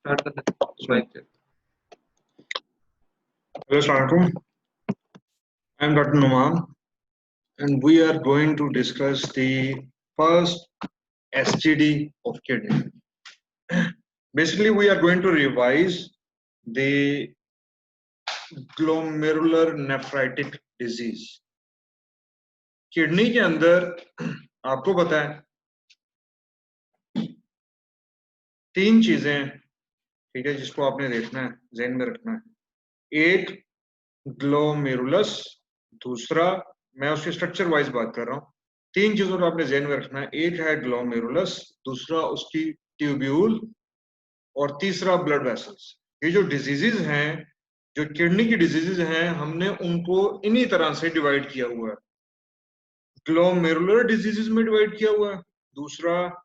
start the slide. Hello, Assalamualaikum. I'm Dr. Numan, and we are going to discuss the first STD of kidney. Basically, we are going to revise the glomerular nephritic disease. Kidney के अंदर आपको पता है तीन चीजें, ठीक है, जिसको आपने देखना है, ज़हन में रखना है। एक ग्लोमेरुलस, दूसरा, मैं उसके स्ट्रक्चर वाइज बात कर रहा हूँ, तीन चीजों को आपने ज़हन में रखना है। एक है ग्लोमेरुलस, दूसरा उसकी ट्यूब्यूल, और तीसरा ब्लड वेसल्स। ये जो डिजीजेज हैं, जो किडनी की डिजीजेज हैं, हमने उनको इन्हीं तरह से डिवाइड किया हुआ है। ग्लोमेरुलर डिजीजेज में डिवाइड किया हुआ है, दूसरा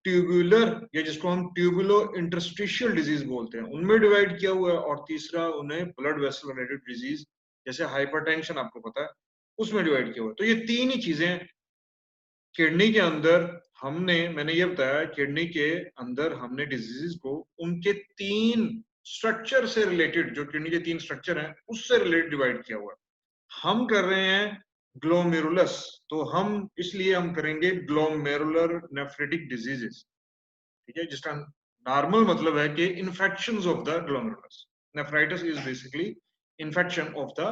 ट्यूबुलर या जिसको हम ट्यूबुलो इंटरस्टिशियल डिजीज बोलते हैं उनमें डिवाइड किया हुआ है, और तीसरा उन्हें ब्लड वेसल रिलेटेड डिजीज जैसे हाइपरटेंशन आपको पता है उसमें डिवाइड किया हुआ है। तो ये तीन ही चीजें किडनी के अंदर मैंने ये बताया, किडनी के अंदर हमने डिजीजेस को उनके तीन स्ट्रक्चर से रिलेटेड, जो किडनी के तीन स्ट्रक्चर हैं उससे रिलेटेड डिवाइड किया हुआ है। हम कर रहे हैं ग्लोमेरुलस, तो इसलिए हम करेंगे ग्लोमेरुलर नेफ्रेटिक डिजीजेस, ठीक है, जिसका नॉर्मल मतलब है कि infections of the glomerulus. Nephritis is basically infection of the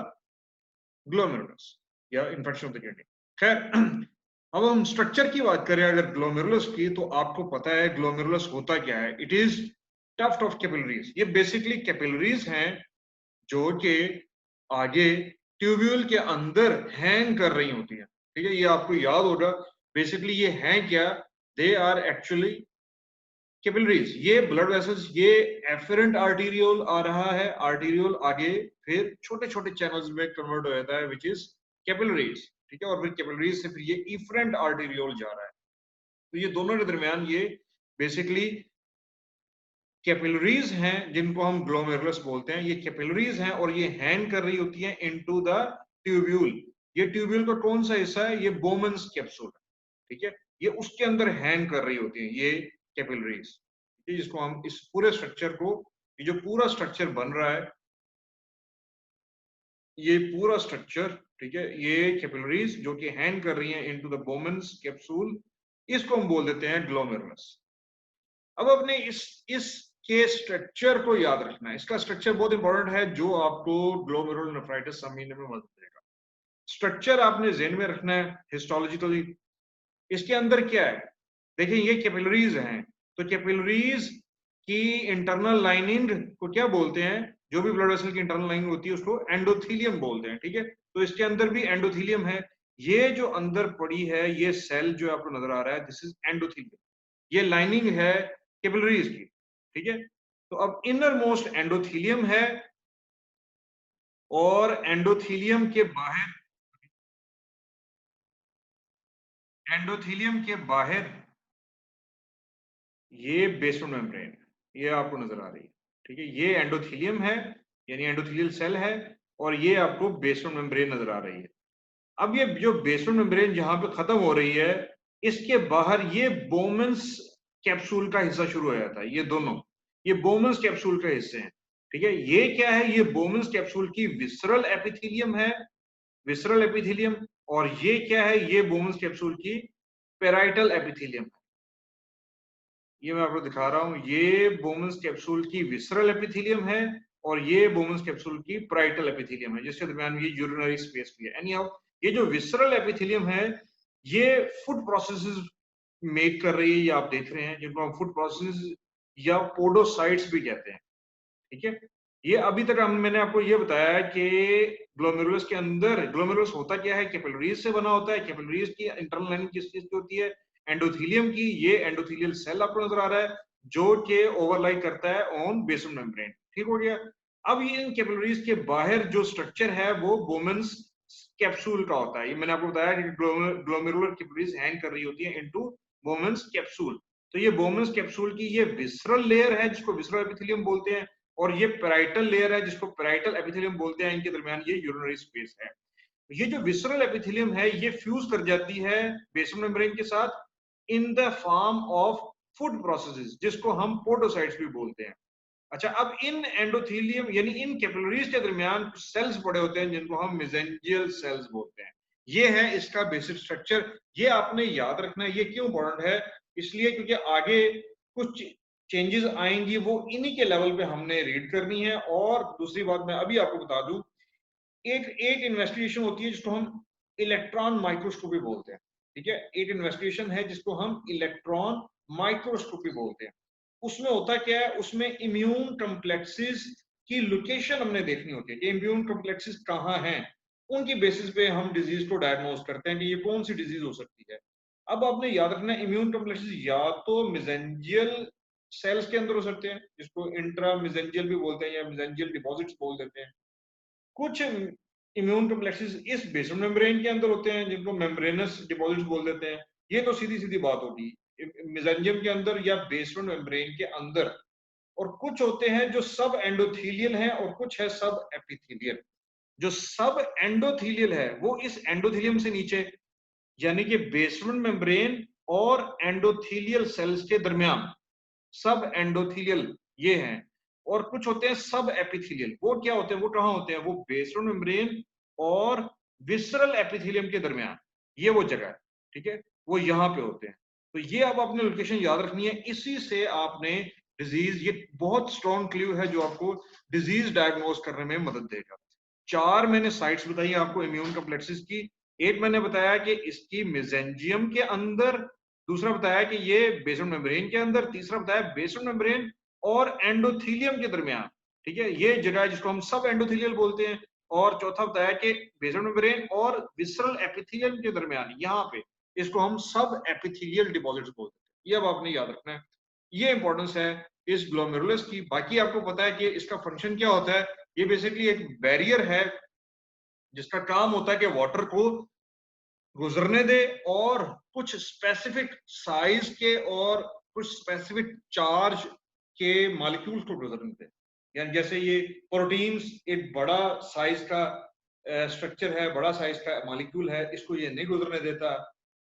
glomerulus या इन्फेक्शन ऑफ द किडनी। खैर, अब हम स्ट्रक्चर की बात करें अगर ग्लोमेरुलस की, तो आपको पता है ग्लोमेरुलस होता क्या है। It is tuft of capillaries. ये बेसिकली कैपिलरीज हैं जो कि आगे ट्यूब्यूल के अंदर हैंग कर रही होती है, ठीक है। ये आपको याद होगा, बेसिकली ये हैं क्या, दे आर एक्चुअली कैपिलरीज। ये ब्लड वेसल्स, ये एफरेंट आर्टीरियोल आ रहा है, आर्टीरियोल आगे फिर छोटे छोटे चैनल्स में कन्वर्ट हो जाता है, विच इज कैपिलरीज, ठीक है। और फिर कैपिलरीज से फिर ये इफरेंट आर्टीरियोल जा रहा है। तो ये दोनों के दरमियान ये बेसिकली कैपिलरीज हैं जिनको हम ग्लोमेरुलस बोलते हैं। ये कैपिलरीज हैं और ये हैंग कर रही होती हैं इनटू द ट्यूब्यूल। ये ट्यूब्यूल का कौन सा हिस्सा है, ये बोमेंस कैप्सूल है, ठीक है। ये उसके अंदर हैंग कर रही होती है ये कैपिलरीज, जिसको हम इस पूरे स्ट्रक्चर को, ये जो पूरा स्ट्रक्चर बन रहा है, ये पूरा स्ट्रक्चर, ठीक है, ये कैपिलरीज जो कि हैंग कर रही हैं इनटू द बोमेंस कैप्सूल, इसको हम बोल देते हैं ग्लोमेरुलस। अब अपने इसके स्ट्रक्चर को याद रखना है। इसका स्ट्रक्चर बहुत इंपॉर्टेंट है, जो आपको ग्लोमेरुलर नेफ्राइटिस समझने में मदद करेगा। स्ट्रक्चर आपने ज़हन में रखना है हिस्टोलॉजिकली। इसके अंदर क्या है, देखिए ये कैपिलरीज हैं, तो कैपिलरीज की इंटरनल लाइनिंग को क्या बोलते हैं, जो भी ब्लड वेसल की इंटरनल लाइनिंग होती है उसको एंडोथीलियम बोलते हैं, ठीक है। तो इसके अंदर भी एंडोथीलियम है। ये जो अंदर पड़ी है ये सेल जो आपको नजर आ रहा है, दिस इज एंडोथीलियम। ये लाइनिंग है कैपिलरीज की, ठीक है। तो अब इनर मोस्ट एंडोथीलियम है, और एंडोथीलियम के बाहर ये बेसमेंट मेम्ब्रेन है, ये आपको नजर आ रही है, ठीक है। ये एंडोथीलियम है, यानी एंडोथीलियल सेल है, और ये आपको बेसमेंट मेम्ब्रेन नजर आ रही है। अब ये जो बेसमेंट मेम्ब्रेन जहां पे खत्म हो रही है, इसके बाहर ये बोमेंस कैप्सूल का हिस्सा शुरू हो जाता है। ये दोनों, ये बोमेंस कैप्सूल के हिस्से हैं, ठीक है। ये क्या है, ये बोमेंस कैप्सूल की विसरल एपिथेलियम है, विसरल एपिथेलियम। और ये क्या है, ये बोमेंस कैप्सूल की पेराइटल एपिथेलियम है। ये मैं आपको दिखा रहा हूं, ये बोमेंस कैप्सूल की विसरल एपिथेलियम है, और ये बोमेंस कैप्सूल की पेराइटल एपिथेलियम है, जिसके दरमियान ये यूरिनरी स्पेस भी है। एनी हाउ, ये जो विसरल एपिथेलियम है, ये फूड प्रोसेसेस मेक कर रही है, ये आप देख रहे हैं, जिनको हम फूड प्रोसेस या पोडोसाइट्स भी कहते हैं, ठीक है। ये अभी तक मैंने आपको ये बताया कि ग्लोमेरुलस के अंदर, ग्लोमेरुलस होता क्या है, कैपिलरीज से बना होता है। कैपिलरीज की इंटरनल लाइनिंग किस चीज की होती है, एंडोथीलियम की। ये एंडोथीलियल सेल आपको नजर आ रहा है जो कि ओवरलाई करता है ऑन बेसमेंट मेम्ब्रेन, ठीक हो गया। अब ये इन कैपिलरीज के बाहर जो स्ट्रक्चर है वो बोमेंस कैप्सूल का होता है। ये मैंने आपको बताया कि ग्लोमेरुलर कैपिलरीज हैंग कर रही होती है इनटू बोमेंस कैप्सूल। तो ये बोमेंस कैप्सूल की ये विसरल लेयर है जिसको विसरल एपिथेलियम बोलते हैं, और ये पेराइटल लेयर है जिसको पेराइटल एपिथेलियम बोलते हैं। इनके दरमियान ये यूरिनरी स्पेस है। ये जो विसरल एपिथेलियम है ये फ्यूज कर जाती है बेसमेंट मेम्ब्रेन के साथ in the form of food processes, जिसको हम पोडोसाइट्स भी बोलते हैं। अच्छा, अब इन एंडोथेलियम यानी इन कैपिलरीज के दरमियान सेल्स पड़े होते हैं जिनको हम मेसेंजियल सेल्स बोलते हैं। ये है इसका बेसिक स्ट्रक्चर। ये आपने याद रखना है। ये क्यों इंपॉर्टेंट है? इसलिए क्योंकि आगे कुछ चेंजेस आएंगी, वो इन्हीं के लेवल पे हमने रीड करनी है। और दूसरी बात मैं अभी आपको बता दूं, एक एक इन्वेस्टिगेशन होती है जिसको हम इलेक्ट्रॉन माइक्रोस्कोपी बोलते हैं। ठीक है, एक इन्वेस्टिगेशन है जिसको हम इलेक्ट्रॉन माइक्रोस्कोपी बोलते हैं। उसमें होता क्या है, उसमें इम्यून कॉम्प्लेक्सेस की लोकेशन हमने देखनी होती है कि इम्यून कॉम्प्लेक्सेस कहाँ हैं। उनकी बेसिस पे हम डिजीज को डायग्नोज करते हैं कि ये कौन सी डिजीज हो सकती है। अब आपने याद रखना है, इम्यून कॉम्प्लेक्सेस या तो मेसेंजियल सेल्स के अंदर हो सकते हैं, जिसको इंट्रा मेसेंजियल भी बोलते हैं या मेसेंजियल डिपॉजिट्स बोल देते हैं। कुछ इम्यून कॉम्प्लेक्सेस इस बेसल मेम्ब्रेन के अंदर होते हैं, जिनको मेम्ब्रेनस डिपॉजिट्स बोल देते हैं। ये तो सीधी सीधी बात होगी, मेसेंजियम के अंदर या बेसल मेम्ब्रेन के अंदर। और कुछ होते हैं जो सब एंडोथीलियल हैं और कुछ है सब एपिथीलियल। जो सब एंडोथीलियल है वो इस एंडोथीलियम से नीचे, यानी कि बेसमेंट मेम्ब्रेन और एंडोथीलियल सेल्स के दरमियान सब एंडोथीलियल ये हैं। और कुछ होते हैं सब एपिथीलियल। वो क्या होते हैं, वो कहाँ होते हैं? वो बेसमेंट मेम्ब्रेन और विसरल एपिथीलियम के दरमियान, ये वो जगह है। ठीक है, वो यहाँ पे होते हैं। तो ये अब आपने लोकेशन याद रखनी है। इसी से आपने डिजीज, ये बहुत स्ट्रॉन्ग क्लू है जो आपको डिजीज डायग्नोज करने में मदद देगा। 4 मैंने साइट्स बताई आपको इम्यून कॉम्प्लेक्सेस की। एक मैंने बताया कि इसकी मेसेंजियम के अंदर, दूसरा बताया कि ये बेसल मेम्ब्रेन के अंदर, तीसरा बताया बेसल मेम्ब्रेन और एंडोथीलियम के दरमियान। ठीक है, ये जगह है जिसको हम सब एंडोथीलियल बोलते हैं। और चौथा बताया कि बेसल मेम्ब्रेन और विसरल एपिथेलियम के दरमियान, यहाँ पे इसको हम सब एपिथेलियल डिपॉजिट्स बोलते हैं। ये अब आपने याद रखना है। ये इंपॉर्टेंस है इस ग्लोमेरुलस की। बाकी आपको पता है कि इसका फंक्शन क्या होता है। ये बेसिकली एक बैरियर है जिसका काम होता है कि वाटर को गुजरने दे और कुछ स्पेसिफिक साइज के और कुछ स्पेसिफिक चार्ज के मॉलिक्यूल्स को गुजरने दे। यानी जैसे ये प्रोटीन्स एक बड़ा साइज का स्ट्रक्चर है, बड़ा साइज का मॉलिक्यूल है, इसको ये नहीं गुजरने देता।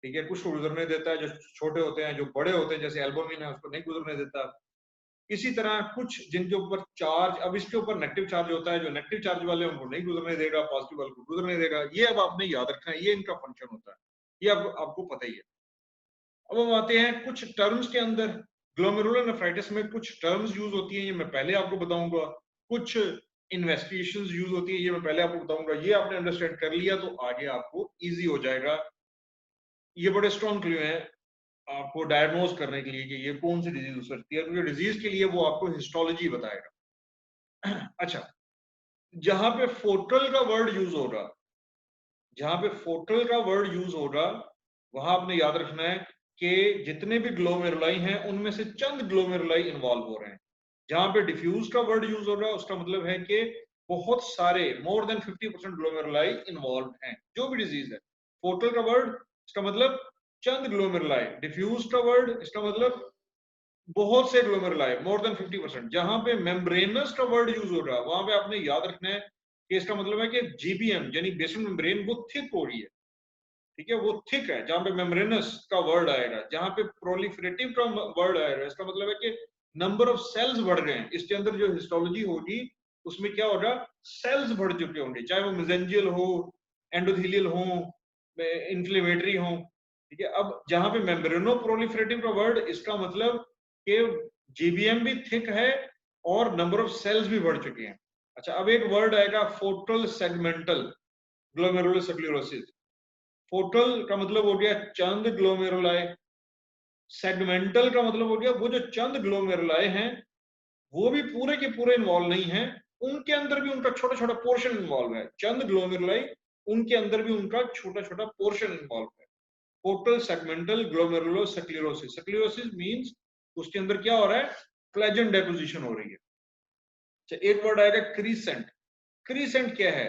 ठीक है, कुछ को गुजरने देता है, जो छोटे होते हैं, जो बड़े होते हैं जैसे एल्बुमिन है उसको नहीं गुजरने देता। इसी तरह कुछ जिनके ऊपर चार्ज, अब इसके ऊपर नेगेटिव चार्ज होता है, जो नेगेटिव चार्ज वाले उनको नहीं गुजरने देगा, पॉजिटिव वाले को गुजरने देगा। ये अब आपने याद रखना है, ये इनका फंक्शन होता है। ये अब आपको पता ही है। अब हम आते हैं कुछ टर्म्स के अंदर। ग्लोमेरुलर नेफ्राइटिस में कुछ टर्म्स यूज होती हैं, ये मैं पहले आपको बताऊंगा। कुछ इन्वेस्टिगेशंस यूज होती है, ये मैं पहले आपको बताऊंगा। ये आपने अंडरस्टैंड कर लिया तो आगे आपको इजी हो जाएगा। ये बड़े स्ट्रॉन्ग क्लू हैं आपको डायग्नोज करने के लिए कि ये कौन सी डिजीज हो सकती है। क्योंकि डिजीज के लिए वो आपको हिस्टोलॉजी बताएगा। अच्छा, जहां पे फोटल का वर्ड यूज होगा, जहां पे फोटल का वर्ड यूज होगा, वहां आपने याद रखना है कि जितने भी ग्लोमेरुलाई हैं उनमें से चंद ग्लोमेरुलाई इन्वॉल्व हो रहे हैं। जहां पे डिफ्यूज का वर्ड यूज हो रहा है उसका मतलब है कि बहुत सारे, मोर देन 50% ग्लोमेरुलाई इन्वॉल्व हैं, जो भी डिजीज है। फोटल का वर्ड इसका मतलब चंद ग्लोमेरुलाई, डिफ्यूज का वर्ड इसका मतलब बहुत से ग्लोमेरुलाई, मोर देन 50%। जहां पे मेम्ब्रेनस का वर्ड यूज हो रहा है वहां पे आपने याद रखना है कि इसका मतलब है कि जीबीएम यानी बेसल मेम्ब्रेन वो थिक हो रही है। ठीक है, वो थिक है। जहां पे मेम्ब्रेनस का वर्ड आएगा, जहां पे प्रोलिफरेटिव का वर्ड आएगा, इसका मतलब है कि नंबर ऑफ सेल्स बढ़ गए हैं। इसके अंदर जो हिस्टोलॉजी होगी उसमें क्या होगा, सेल्स बढ़ चुके होंगे, चाहे वो मेसेंजियल हो, एंडोथेलियल हो, इन्फ्लेमेटरी हो। ठीक है, अब जहां पे मेम्ब्रेनो प्रोलिफरेटिव का वर्ड, इसका मतलब कि जीबीएम भी थिक है और नंबर ऑफ सेल्स भी बढ़ चुके हैं। अच्छा, अब एक वर्ड आएगा foetal segmental glomerular sclerosis. Foetal का मतलब हो गया चंद ग्लोमेरुलाई, सेगमेंटल का मतलब हो गया वो जो चंद ग्लोमेरुलाई हैं वो भी पूरे के पूरे इन्वॉल्व नहीं है, उनके अंदर भी उनका छोटा छोटा पोर्शन इन्वॉल्व है। चंद ग्लोमेरुलाई, उनके अंदर भी उनका छोटा छोटा पोर्शन इन्वॉल्व है। Foetal segmental glomerulo sclerosis. Sclerosis means उसके अंदर क्या हो रहा है, कोलेजन डेपोजिशन हो रही है। अच्छा, एक वर्ड आएगा क्रीसेंट। क्रीसेंट क्या है,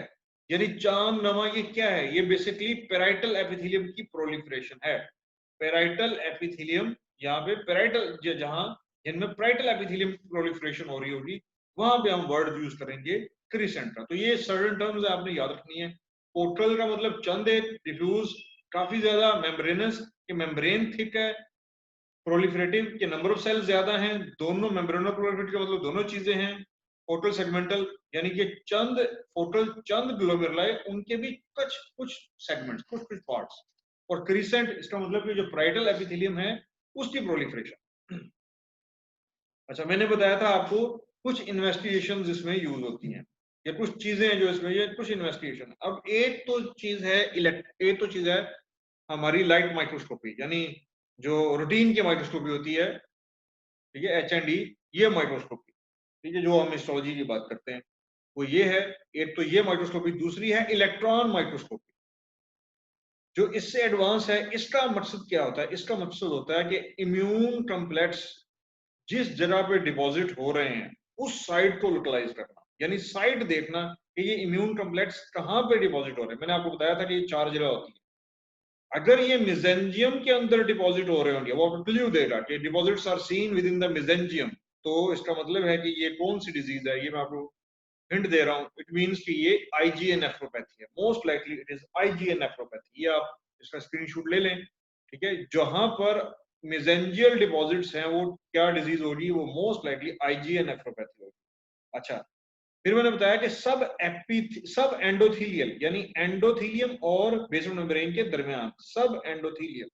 यानी चांद नमा। ये क्या है, ये बेसिकली पेराइटल एपिथेलियम की प्रोलिफरेशन है। पेराइटल एपिथेलियम, यहाँ पे पेराइटल, जहां जिनमें पेराइटल एपिथेलियम प्रोलिफरेशन हो रही होगी वहां पे हम वर्ड यूज करेंगे क्रीसेंट का। तो ये सर्टेन टर्म्स आपने याद रखनी है। पोर्टल का मतलब चंद है, डिफ्यूज काफी ज्यादा, मेम्ब्रेनस कि मेम्ब्रेन थिक है, प्रोलिफरेटिव के नंबर ऑफ सेल्स ज्यादा हैं, दोनों मेम्ब्रेनो प्रोलिफरेटिव का मतलब दोनों चीजें हैं। फोटल सेगमेंटल यानी कि चंद ग्लोमेरुलाई, उनके भी कुछ सेगमेंट्स, कुछ पार्ट्स। और क्रिसेंट, इसका मतलब कि जो पैराइटल एपिथेलियम है उसकी प्रोलिफरेशन। अच्छा, मैंने बताया था आपको कुछ इन्वेस्टिगेशन इसमें यूज होती हैं, या कुछ चीजें हैं जो इसमें, ये कुछ इन्वेस्टिगेशन। अब एक तो चीज है हमारी लाइट माइक्रोस्कोपी, यानी जो रूटीन की माइक्रोस्कोपी होती है, ठीक है, HND, ये माइक्रोस्कोपी, ठीक है, जो हम हिस्टोलॉजी की बात करते हैं वो ये है। एक तो ये माइक्रोस्कोपी, दूसरी है इलेक्ट्रॉन माइक्रोस्कोपी, जो इससे एडवांस है। इसका मकसद क्या होता है? इसका मकसद होता है कि इम्यून कॉम्प्लेक्स जिस जगह पे डिपॉजिट हो रहे हैं उस साइट को लोकलाइज करना, यानी साइट देखना कि ये इम्यून कॉम्प्लेक्स कहाँ पे डिपॉजिट हो रहे हैं। मैंने आपको बताया था कि ये 4 जगह होती है। अगर ये मेसेंजियम के अंदर डिपॉजिट हो रहे होंगे, वो आपको क्लू देगा कि deposits are seen within the mesangium, तो इसका मतलब है कि ये कौन सी डिजीज है। ये मैं आपको हिंट दे रहा हूँ, इट मींस कि ये IgA नेफ्रोपैथी है। Most likely it is IgA nephropathy. ये आप इसका स्क्रीनशॉट ले लें, ठीक है। जहां पर मेसेंजियल डिपॉजिट्स हैं, वो क्या डिजीज होगी? वो मोस्ट लाइकली IgA नेफ्रोपैथी होगी। अच्छा, फिर मैंने बताया कि सब एंडोथीलियल, यानी एंडोथीलियम और बेसल मेम्ब्रेन के दरमियान सब एंडोथीलियम,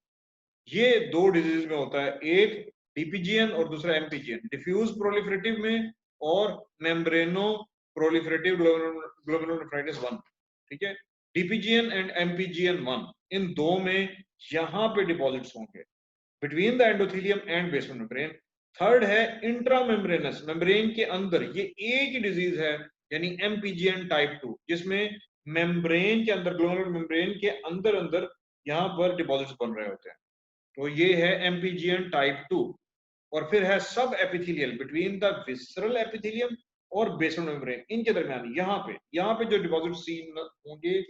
ये 2 डिजीज में होता है। एक DPGN और दूसरा MPGN, डिफ्यूज प्रोलिफरेटिव में और मेम्ब्रेनो प्रोलिफरेटिव ग्लोमेरुलोनेफ्राइटिस 1, ठीक है। DPGN एंड MPGN 1, इन दो में यहां पे डिपॉजिट्स होंगे between the endothelium and basement membrane. Third है इंट्रामेम्ब्रेनस, मेम्ब्रेन के अंदर, ये एक ही डिजीज है, यानी MPGN टाइप 2, जिसमें मेम्ब्रेन के अंदर, ग्लोमेरुलर मेम्ब्रेन के अंदर अंदर यहां पर डिपॉजिट्स बन रहे होते हैं। तो ये है MPGN टाइप 2। और फिर है सब epithelial, between the visceral epithelium और बेसल मेम्ब्रेन, इनके दरमियान यहाँ पे जो डिपॉजिट सीन होंगे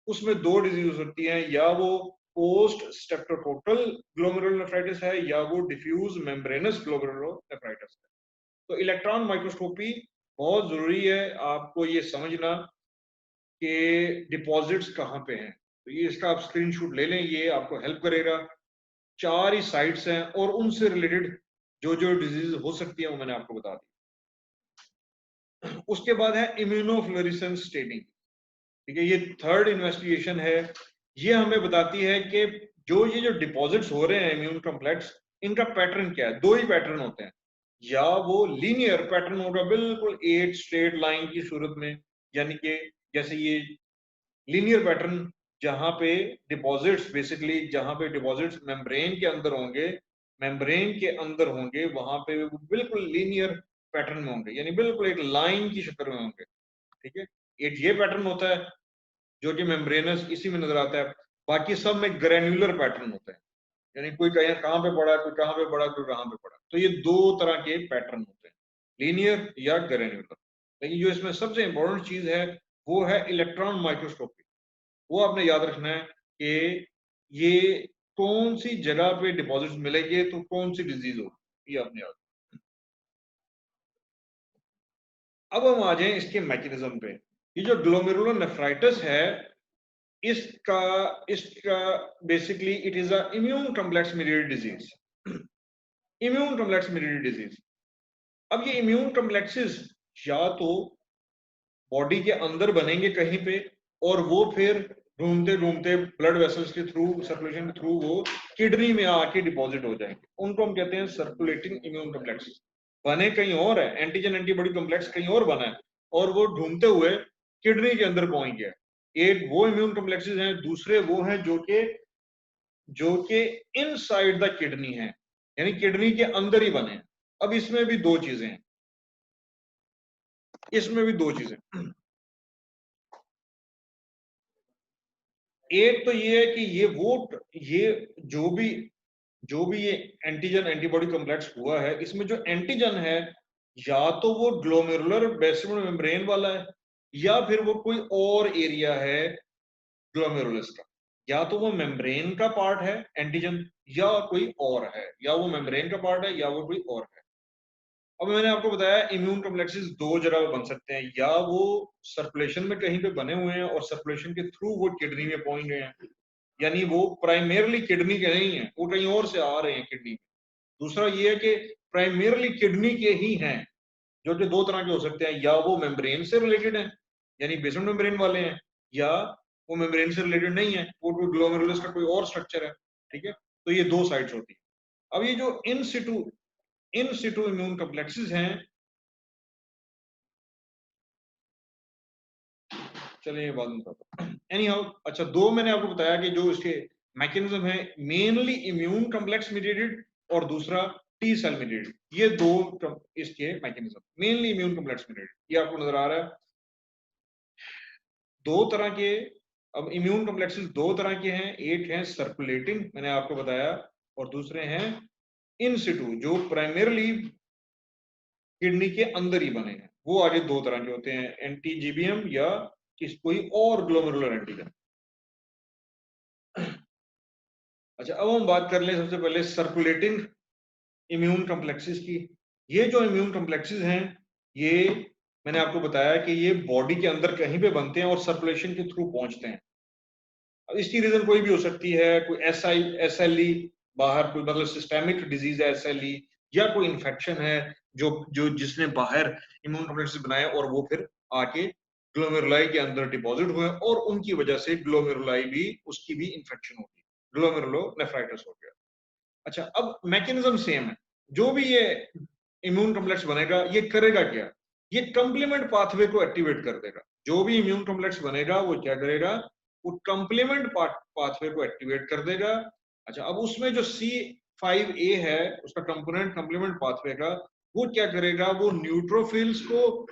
उसमें 2 डिजीज होती हैं, या वो पोस्ट स्ट्रेप्टोकोकल ग्लोमेरुलोनेफ्राइटिस है, या वो डिफ्यूज मेम्ब्रेनस ग्लोमेरुलोनेफ्राइटिस है। तो इलेक्ट्रॉन माइक्रोस्कोपी बहुत जरूरी है आपको ये समझना कि डिपॉजिट्स कहाँ पे हैं। तो ये इसका आप स्क्रीनशॉट ले लें, ये आपको हेल्प करेगा। 4 ही साइट्स हैं और उनसे रिलेटेड जो जो डिजीज हो सकती है वो मैंने आपको बता दी। उसके बाद है इम्यूनोफ्लोरेसेंस स्टेटिंग, ठीक है, ये थर्ड इन्वेस्टिगेशन है। ये हमें बताती है कि जो डिपॉजिट्स हो रहे हैं इम्यून कॉम्प्लेक्स, इनका पैटर्न क्या है। 2 ही पैटर्न होते हैं, या वो लीनियर पैटर्न होगा बिल्कुल 8 स्ट्रेट लाइन की सूरत में, यानी कि जैसे ये लीनियर पैटर्न, जहां पे डिपॉजिट्स, बेसिकली जहां पे डिपॉजिट्स मेम्ब्रेन के अंदर होंगे, वहां पे वो बिल्कुल लीनियर पैटर्न में होंगे, यानी बिल्कुल एक लाइन की शक्ल में होंगे, ठीक है। एक ये पैटर्न होता है जो कि मेम्ब्रेनस इसी में नजर आता है। बाकी सब में ग्रेन्युलर पैटर्न होता है, यानी कोई कहाँ पे पड़ा, कोई कहाँ पे पड़ा, कोई कहाँ पे पड़ा। तो ये 2 तरह के पैटर्न होते हैं, लीनियर या ग्रेन्युलर। लेकिन जो इसमें सबसे इंपॉर्टेंट चीज है वो है इलेक्ट्रॉन माइक्रोस्कोपी। वो आपने याद रखना है कि ये कौन सी जगह पे डिपॉजिट्स मिलेंगे तो कौन सी डिजीज होगी, ये आपने याद। अब हम आ जाएं इसके मैकेनिज्म पे। ये जो ग्लोमेरुलोनेफ्राइटिस है, इसका इसका basically it is a immune complex mediated disease. Immune complex mediated disease. अब ये इम्यून कॉम्प्लेक्सेस या तो बॉडी के अंदर बनेंगे कहीं पे, और वो फिर घूमते घूमते ब्लड वेसल्स के थ्रू, सर्कुलेशन के थ्रू वो किडनी में आके डिपॉजिट हो जाएंगे। उनको हम कहते हैं सर्कुलेटिंग इम्यून कॉम्प्लेक्सेस। बने कहीं और है, एंटीजन एंटीबॉडी कॉम्प्लेक्स कहीं और बना है, और वो ढूंढते हुए किडनी के अंदर पहुंच गया। एक वो इम्यून कॉम्प्लेक्सेस हैं, दूसरे वो हैं जो कि इनसाइड द किडनी है, यानी किडनी के अंदर ही बने हैं। अब इसमें भी 2 चीजें हैं, इसमें भी 2 चीजें। एक तो ये है कि ये जो भी ये एंटीजन एंटीबॉडी कॉम्प्लेक्स हुआ है, इसमें जो एंटीजन है या तो वो ग्लोमेरुलर बेसिल मेम्ब्रेन वाला है, या फिर वो कोई और एरिया है ग्लोमेरुलस का। या तो वो मेम्ब्रेन का पार्ट है एंटीजन, या कोई और है, या वो मेम्ब्रेन का पार्ट है या वो कोई और है। अब मैंने आपको बताया इम्यून कॉम्प्लेक्सेस 2 जगह पे बन सकते हैं, या वो सर्कुलेशन में कहीं पे बने हुए हैं और सर्कुलेशन के थ्रू वो किडनी में पहुंच गए हैं, यानी वो प्राइमरली किडनी के नहीं है, वो कहीं और से आ रहे हैं किडनी में। दूसरा ये है कि प्राइमरली किडनी के ही हैं, जो कि दो तरह के हो सकते हैं, या वो मेम्ब्रेन से रिलेटेड हैं यानी बेसमेंट मेम्ब्रेन वाले हैं, या वो मेम्ब्रेन से रिलेटेड नहीं है, वो ग्लोमेरुलस का कोई और स्ट्रक्चर है। ठीक है, तो ये दो साइड्स होती है। अब ये जो इन सिटू इम्यून कॉम्प्लेक्सेस हैं, चलिए बाद में बताता हूं। एनी हाउ, अच्छा, दो मैंने आपको बताया कि जो इसके मैकेनिज्म है, मेनली इम्यून कॉम्प्लेक्स मीडिएटेड और दूसरा टी सेल मीडिएटेड, ये दो इसके mechanism, mainly immune complex mediated, ये आपको नजर आ रहा है। दो तरह के, अब इम्यून कॉम्प्लेक्सेस दो तरह के हैं, एक है सर्कुलेटिंग, मैंने आपको बताया, और दूसरे हैं इन सिटू, जो प्राइमरली किडनी के अंदर ही बने हैं। वो आगे दो तरह के होते हैं, एंटीजीबीएम या कोई और ग्लोमेरुलर एंटीजन। अच्छा, अब हम बात कर लें सबसे पहले सर्कुलेटिंग इम्यून कॉम्प्लेक्सेस की। ये जो इम्यून कॉम्प्लेक्सेस हैं, ये मैंने आपको बताया कि ये बॉडी के अंदर कहीं पे बनते हैं और सर्कुलेशन के थ्रू पहुंचते हैं। अब इसकी रीजन कोई भी हो सकती है, कोई एसएलई, बाहर कोई मतलब सिस्टेमिक डिजीज है एसएलई, या कोई इन्फेक्शन है जो जो जिसने बाहर इम्यून कॉम्प्लेक्सेस बनाए और वो फिर आके ग्लोमेरुलाई के अंदर डिपॉजिट हुए और उनकी वजह से ग्लोमेरुलाई भी, उसकी भी इन्फेक्शन होगी, ग्लोमेरुलोनेफ्राइटिस हो गया। अच्छा, अब मैकेनिज्म सेम है। जो भी ये इम्यून कॉम्प्लेक्स बनेगा, ये करेगा क्या? ये कंप्लीमेंट पाथवे को एक्टिवेट कर देगा। जो भी इम्यून कॉम्प्लेक्स बनेगा वो क्या करेगा? वो कंप्लीमेंट पाथवे को एक्टिवेट कर देगा। अच्छा, अब उसमें जो C5a है, उसका कंपोनेंट कंप्लीमेंट पाथवे का, वो क्या करेगा? वो न्यूट्रोफिल्स को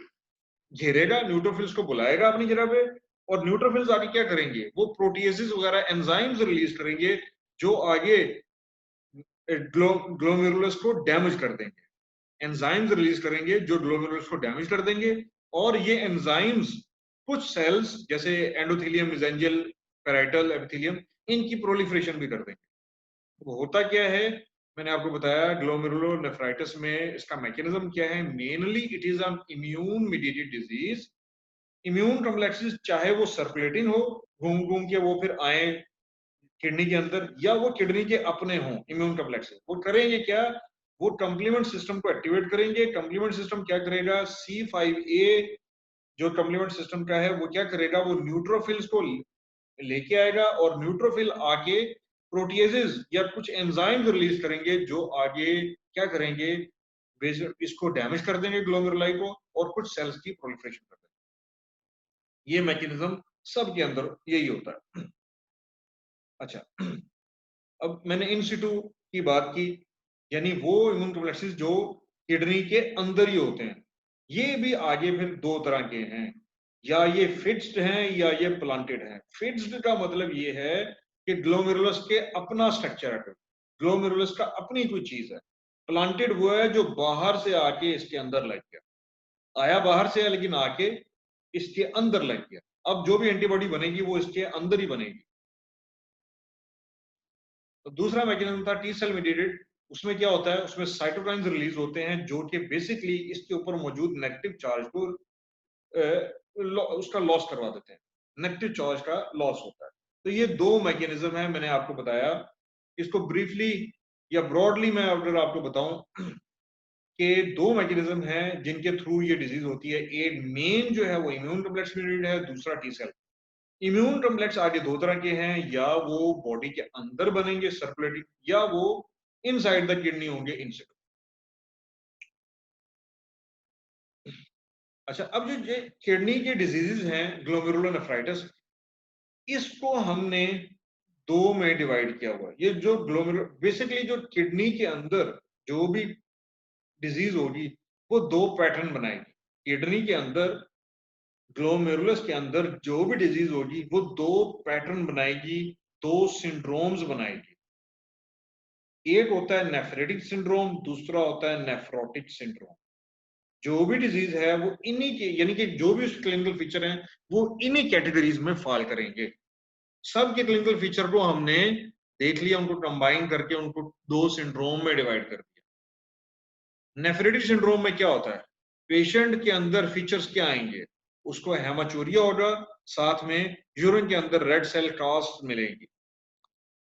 घेरेगा, न्यूट्रोफिल्स को बुलाएगा अपनी जगह पे, और न्यूट्रोफिल्स आगे क्या करेंगे? वो प्रोटीएसेस वगैरह एंजाइम्स रिलीज करेंगे, जो आगे ग्लोमेरुलस को डैमेज कर देंगे। एंजाइम्स रिलीज करेंगे जो ग्लोमेरुलस को डैमेज कर देंगे, और ये एंजाइम्स कुछ सेल्स जैसे एंडोथेलियम, मेसेंजियल, पैराइटल एपिथेलियम, इनकी प्रोलिफरेशन भी कर देंगे। तो होता क्या है, मैंने आपको बताया ग्लोमेरुलोनेफ्राइटिस में इसका मैकेनिज्म क्या है। Mainly it is an immune mediated disease. Immune complexes चाहे वो सर्कुलेटिंग हो, घूम घूम के वो फिर आए किडनी के अंदर, या वो किडनी के अपने हों इम्यून कॉम्प्लेक्सेस, वो करेंगे क्या? वो कंप्लीमेंट सिस्टम को एक्टिवेट करेंगे। कंप्लीमेंट सिस्टम क्या करेगा? C5a जो कंप्लीमेंट सिस्टम का है, वो क्या करेगा? वो न्यूट्रोफिल्स को लेके आएगा, और न्यूट्रोफिल आके प्रोटीएजेस या कुछ एंजाइम्स रिलीज करेंगे, जो आगे क्या करेंगे? इसको डैमेज कर देंगे ग्लोमेरुलाई को, और कुछ सेल्स की प्रोलिफरेशन कर देंगे। ये मैकेनिज्म सबके अंदर यही होता है। अच्छा, अब मैंने इन सिटू की बात की, यानी वो इम्यून कॉम्प्लेक्सेस जो किडनी के अंदर ही होते हैं। ये भी आगे फिर दो तरह के हैं, या ये फिक्स्ड हैं या ये प्लांटेड हैं। फिक्स्ड का मतलब ये है कि ग्लोमेरुलस के अपना स्ट्रक्चर है, ग्लोमेरुलस का अपनी कोई चीज है। प्लांटेड वो है जो बाहर से आके इसके अंदर लग गया, आया बाहर से है लेकिन आके इसके अंदर लग गया। अब जो भी एंटीबॉडी बनेगी वो इसके अंदर ही बनेगी। तो दूसरा मैकेनिज्म था टी सेल मीडिएटेड। उसमें क्या होता है? उसमें साइटोकाइन्स रिलीज होते हैं, जो कि बेसिकली इसके ऊपर मौजूद नेगेटिव चार्ज को उसका लॉस करवा देते हैं। नेगेटिव चार्ज का लॉस होता है। तो ये दो मैकेनिज्म है, मैंने आपको बताया। इसको ब्रीफली या ब्रॉडली मैं अगर आपको बताऊं कि दो मैकेनिज्म हैं जिनके थ्रू ये डिजीज होती है। एक मेन जो है वो इम्यून कॉम्प्लेक्स मीडिएटेड है, दूसरा टी सेल। इम्यून कॉम्प्लेक्स आगे दो तरह के हैं, या वो बॉडी के अंदर बनेंगे सर्कुलेटिंग, या वो इनसाइड द किडनी होंगे इनसिटू। अच्छा, अब जो ये किडनी के डिजीजेस हैं ग्लोमेरुलोनेफ्राइटिस, इसको हमने दो में डिवाइड किया हुआ है। ये जो बेसिकली जो किडनी के अंदर जो भी डिजीज होगी, वो दो पैटर्न बनाएगी। किडनी के अंदर, ग्लोमेरुलस के अंदर जो भी डिजीज होगी, वो दो पैटर्न बनाएगी, दो सिंड्रोम्स बनाएगी। एक होता है नेफ्रेटिक सिंड्रोम, दूसरा होता है नेफ्रोटिक सिंड्रोम। जो भी डिजीज है वो इन्हीं के, यानी कि जो भी उसके क्लिनिकल फीचर हैं, वो इन्हीं कैटेगरीज में फॉल करेंगे। सब के क्लिनिकल फीचर को हमने देख लिया, उनको कंबाइन करके उनको दो सिंड्रोम में डिवाइड कर दिया। नेफ्रेटिक सिंड्रोम में क्या होता है? पेशेंट के अंदर फीचर्स क्या आएंगे? उसको हेमाचूरिया होगा, साथ में यूरिन के अंदर रेड सेल कास्ट मिलेगी।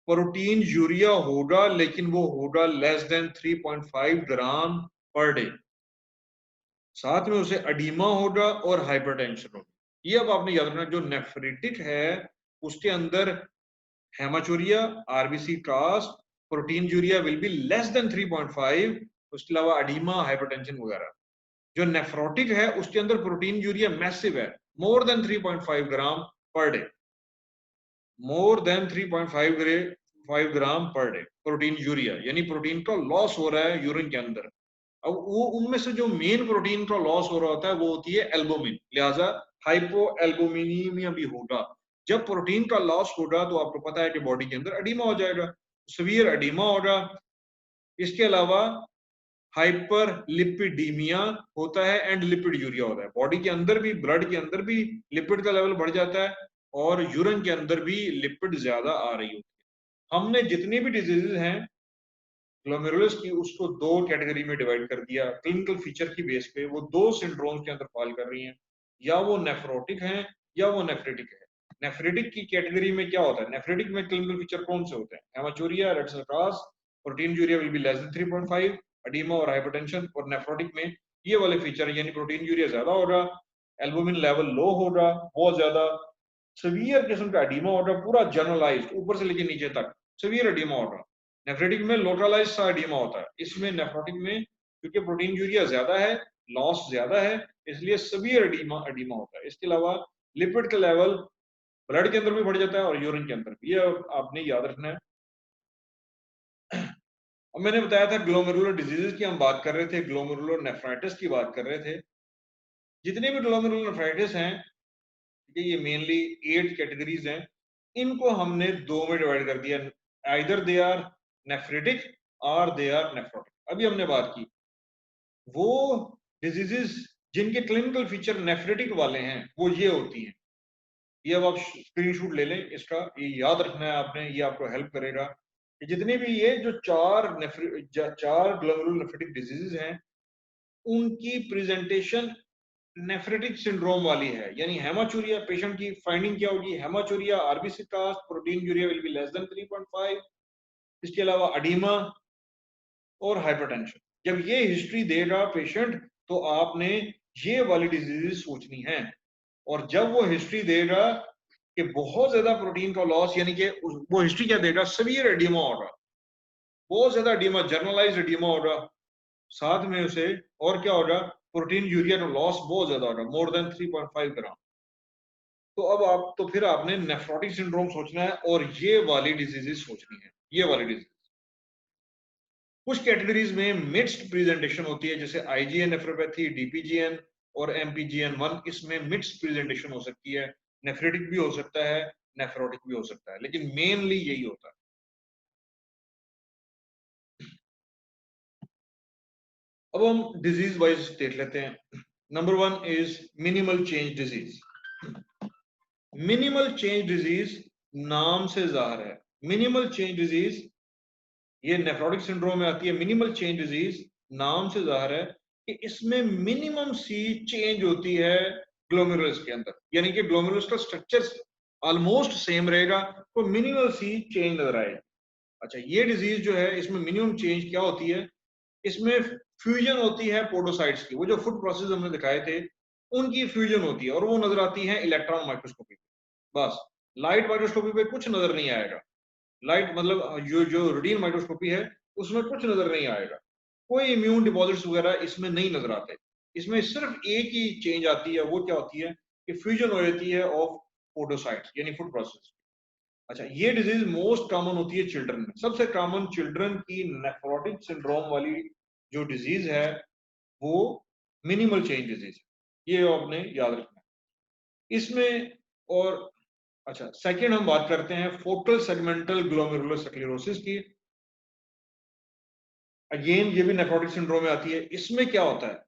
प्रोटीन यूरिया होगा, लेकिन वो होगा लेस देन 3.5 ग्राम पर डे। साथ में उसे अडीमा होगा और हाइपरटेंशन होगा। ये अब आपने याद रखना, जो नेफ्रिटिक है उसके अंदर haematuria, RBC trans, proteinuria will be less than 3.5, उसके अलावा अडीमा, हाइपरटेंशन वगैरह। जो नेफ्रोटिक है उसके अंदर प्रोटीन यूरिया मैसिव है, मोर देन 3.5 ग्राम पर डे, मोर देन 3.5 ग्राम पर डे प्रोटीन यूरिया, यानी प्रोटीन का लॉस हो रहा है यूरिन के अंदर। अब वो उनमें से जो मेन प्रोटीन का लॉस हो रहा होता है वो होती है एल्बुमिन, लिहाजा हाइपो एल्बुमिनीमिया भी होगा। जब प्रोटीन का लॉस होगा तो आपको पता है कि बॉडी के अंदर अडीमा हो जाएगा, सीवियर अडीमा होगा। इसके अलावा हाइपर लिपिडीमिया होता है एंड लिपिड यूरिया होता है। बॉडी के अंदर भी, ब्लड के अंदर भी लिपिड का लेवल बढ़ जाता है और यूरिन के अंदर भी लिपिड ज्यादा आ रही होती है। हमने जितनी भी डिजीजेज हैं ग्लोमेरुलस की, उसको दो कैटेगरी में डिवाइड कर दिया क्लिनिकल फीचर की बेस पे। वो दो सिंड्रोम्स के अंदर फॉल कर रही हैं, या वो नेफ्रोटिक हैं या वो नेफ्रेटिक है। नेफ्रेटिक की कैटेगरी में क्या होता है? नेफ्रेटिक में क्लिनिकल फीचर कौन से होते हैं? Haematuria, red cell casts, proteinuria will be less than 3.5, oedema और हाइपरटेंशन। और नेफ्रोटिक में ये वाले फीचर, यानी प्रोटीन यूरिया ज्यादा होगा, एल्बुमिन लेवल लो होगा बहुत ज्यादा, सीवियर किस्म का एडिमा होगा, पूरा जनरलाइज्ड ऊपर से लेकर नीचे तक सीवियर एडिमा होगा। नेफ्रेटिक में लोकलाइज सा एडिमा होता है, इसमें नेफ्रोटिक में क्योंकि प्रोटीन यूरिया ज्यादा है, लॉस ज्यादा है, इसलिए सीवियर एडिमा एडिमा होता है। इसके अलावा लिपिड का लेवल ब्लड के अंदर भी बढ़ जाता है और यूरिन के अंदर भी, ये आपने याद रखना है। अब मैंने बताया था ग्लोमेरुलर डिजीजेस की हम बात कर रहे थे, ग्लोमेरुलर नेफ्राइटिस की बात कर रहे थे। जितने भी ग्लोमेरुलर नेफ्राइटिस हैं, ये मेनली 8 कैटेगरीज हैं, इनको हमने दो में डिवाइड कर दिया, आइदर दे आर नेफ्रेटिक और दे आर नेफ्रोटिक। अभी हमने बात की वो डिजीजेस जिनके क्लिनिकल फीचर नेफ्रेटिक वाले हैं, वो ये होती हैं। ये अब आप स्क्रीनशॉट ले लें इसका, ये याद रखना है आपने, ये आपको हेल्प करेगा कि जितने भी ये जो चार ग्लोमेरुलर नेफ्रेटिक डिजीजेस हैं, उनकी प्रेजेंटेशन नेफ्रेटिक सिंड्रोम वाली है। यानी हेमाचूरिया, पेशेंट की फाइंडिंग क्या होगी? Haematuria, RBC cast, proteinuria will be less than 3.5। इसके अलावा अडीमा और हाइपरटेंशन। जब ये हिस्ट्री देगा पेशेंट, तो आपने ये वाली डिजीज सोचनी है। और जब वो हिस्ट्री देगा कि बहुत ज्यादा प्रोटीन का लॉस, यानी कि वो हिस्ट्री क्या देगा? सीवियर एडिमा होगा, बहुत ज्यादा एडिमा, जनरलाइज्ड एडिमा होगा, साथ में उसे और क्या होगा? प्रोटीन यूरिया का लॉस बहुत ज्यादा होगा, मोर देन 3.5 ग्राम। तो अब आप, तो फिर आपने नेफ्रोटिक सिंड्रोम सोचना है और ये वाली डिजीजेस सोचनी है, ये वाली डिजीज। कुछ कैटेगरीज में मिक्स्ड प्रेजेंटेशन होती है, जैसे आईजीएन नेफ्रोपैथी, डीपीजीएन और एमपीजीएन1, इसमें मिक्स्ड प्रेजेंटेशन हो सकती है, नेफ्रेटिक भी हो सकता है, नेफ्रोटिक भी हो सकता है, लेकिन मेनली यही होता है। अब हम डिजीज वाइज देख लेते हैं। Number 1 is minimal change disease. Minimal change disease नाम से जाहिर है, मिनिमल चेंज डिजीज ये नेफ्रोटिक सिंड्रोम में आती है। मिनिमल चेंज डिजीज नाम से जाहिर है कि इसमें मिनिमम सी चेंज होती है ग्लोमेरुलस के अंदर, यानी कि ग्लोमेरुलस का स्ट्रक्चर ऑलमोस्ट सेम रहेगा, तो मिनिमल सी चेंज नजर आएगी। अच्छा, ये डिजीज जो है, इसमें मिनिमम चेंज क्या होती है? इसमें फ्यूजन होती है पोडोसाइट्स की, वो जो फूड प्रोसेस हमने दिखाए थे उनकी फ्यूजन होती है, और वो नजर आती है इलेक्ट्रॉन माइक्रोस्कोपी पे। बस लाइट माइक्रोस्कोपी पे कुछ नजर नहीं आएगा। लाइट मतलब जो जो रूटीन माइक्रोस्कोपी है उसमें कुछ नजर नहीं आएगा, कोई इम्यून डिपॉजिट्स वगैरह इसमें नहीं नजर आते। इसमें सिर्फ एक ही चेंज आती है, वो क्या होती है कि फ्यूजन हो जाती है ऑफ पोडोसाइट्स, यानी फूड प्रोसेस। अच्छा, ये डिजीज मोस्ट कॉमन होती है चिल्ड्रन में। सबसे कॉमन चिल्ड्रन की नेफ्रोटिक सिंड्रोम वाली जो डिजीज है वो मिनिमल चेंज डिजीज है, ये आपने याद रखना है इसमें। और अच्छा, सेकंड हम बात करते हैं फोकल सेगमेंटल ग्लोमेरुलर स्क्लेरोसिस की। अगेन ये भी नेफ्रोटिक सिंड्रोम में आती है। इसमें क्या होता है,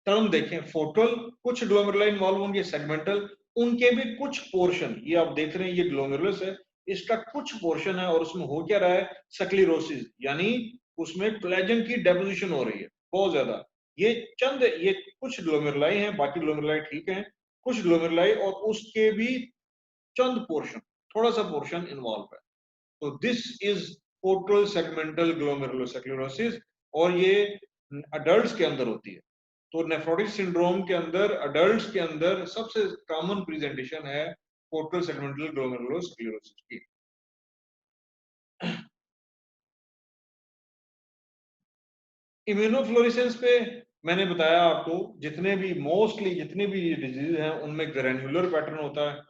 टर्म देखें, फोकल कुछ ग्लोमेरुलाई इन्वॉल्व होंगे, सेगमेंटल उनके भी कुछ पोर्शन, ये आप देख रहे हैं ये ग्लोमेरुलस है, इसका कुछ पोर्शन है और उसमें हो क्या रहा है? स्क्लेरोसिस, यानी उसमें कोलेजन की डेपोजिशन हो रही है बहुत ज्यादा। ये चंद, ये कुछ ग्लोमेरुलाई हैं, बाकी ग्लोमेरुलाई ठीक है, कुछ ग्लोमेरुलाई और उसके भी चंद पोर्शन, थोड़ा सा पोर्शन इन्वॉल्व है। तो दिस इज पोर्टल सेगमेंटल ग्लोमेरुलोसक्लेरोसिस, और ये अडल्ट्स के अंदर होती है। तो नेफ्रोटिक सिंड्रोम के अंदर अडल्ट्स के अंदर सबसे कॉमन प्रेजेंटेशन है पोर्टल सेगमेंटल ग्लोमेरुलोसक्लेरोसिस की। इम्यूनोफ्लोरेसेंस पे मैंने बताया आपको, जितने भी डिजीज हैं उनमें ग्रैन्युलर पैटर्न होता है,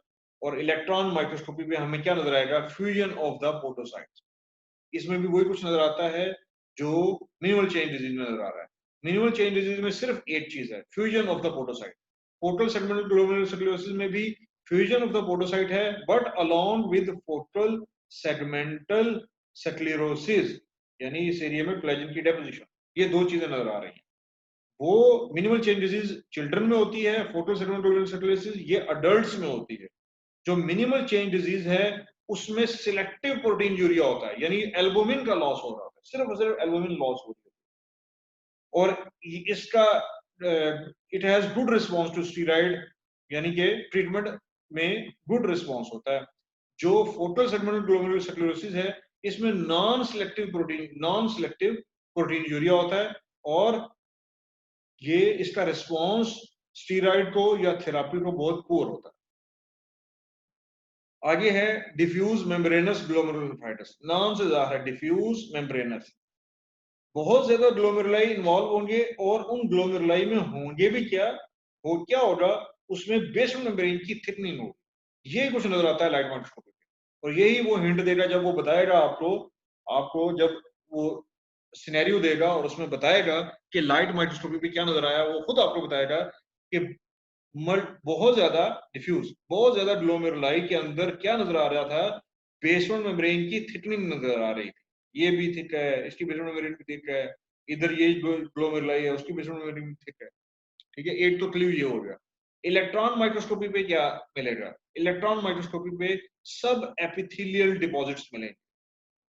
और इलेक्ट्रॉन माइक्रोस्कोपी पे हमें क्या नजर आएगा, फ्यूजन ऑफ द पोर्टोसाइट्स। इसमें भी वही कुछ नजर आता है जो मिनिमल चेन डिजीज में नजर आ रहा है। मिनिमल चेन डिजीज में सिर्फ एक चीज है, fusion of the podocyte. Focal segmental glomerulosclerosis में भी फ्यूजन ऑफ द पोर्टोसाइट है, but along with focal segmental sclerosis, यानी इस एरिया में कोलेजन की डेपोजिशन, ये दो चीजें नजर आ रही हैं। वो मिनिमल चेन डिजीज चिल्ड्रन में होती है, पोर्टल सेगमेंटल ग्लोमेरुलोसक्लेरोसिस ये अडल्ट्स में होती है। जो मिनिमल चेन डिजीज है उसमें सिलेक्टिव प्रोटीन यूरिया होता है, यानी एल्बुमिन का लॉस हो रहा है, सिर्फ और सिर्फ एल्बुमिन लॉस हो रही है। और इसका it has good response to steroid, यानी कि ट्रीटमेंट में गुड रिस्पॉन्स होता है। जो फोटल सेगमेंटल ग्लोमेरुलोसक्लेरोसिस है इसमें नॉन सिलेक्टिव प्रोटीन यूरिया होता है, और ये इसका रिस्पॉन्स स्टीरॉइड को या थेरापी को बहुत पुअर होता है। आगे है डिफ्यूज मेम्ब्रेनस ग्लोमेरुलोनेफ्राइटिस, नाम से जाहिर है डिफ्यूज मेम्ब्रेनस। बहुत ज्यादा ग्लोमेरुलाई इन्वॉल्व होंगे, और उन ग्लोमेरुलाई में होंगे भी क्या होगा, उसमें बेसमेंट मेम्ब्रेन की थिकनिंग होगी। ये कुछ नजर आता है लाइट माइक्रोस्कोपी पे, और यही वो हिंट देगा जब वो बताएगा आपको जब वो सिनेरियो देगा और उसमें बताएगा कि लाइट माइक्रोस्कोपी पे क्या नजर आया, वो खुद आपको बताएगा कि बहुत ज्यादा ग्लोमेरुलाई के अंदर क्या नजर आ रहा था, बेसमेंट मेम्ब्रेन की थिकनिंग नजर आ रही थी। ये भी थिक है, इसकी बेसमेंट मेम्ब्रेन भी थिक है, इधर ये ग्लोमेरुलाई है उसकी बेसमेंट मेम्ब्रेन भी थिक है। ठीक है, एक तो क्लू ये हो गया। इलेक्ट्रॉन माइक्रोस्कोपी पे क्या मिलेगा, इलेक्ट्रॉन माइक्रोस्कोपी पे सब एपिथेलियल डिपॉजिट्स मिलेंगे।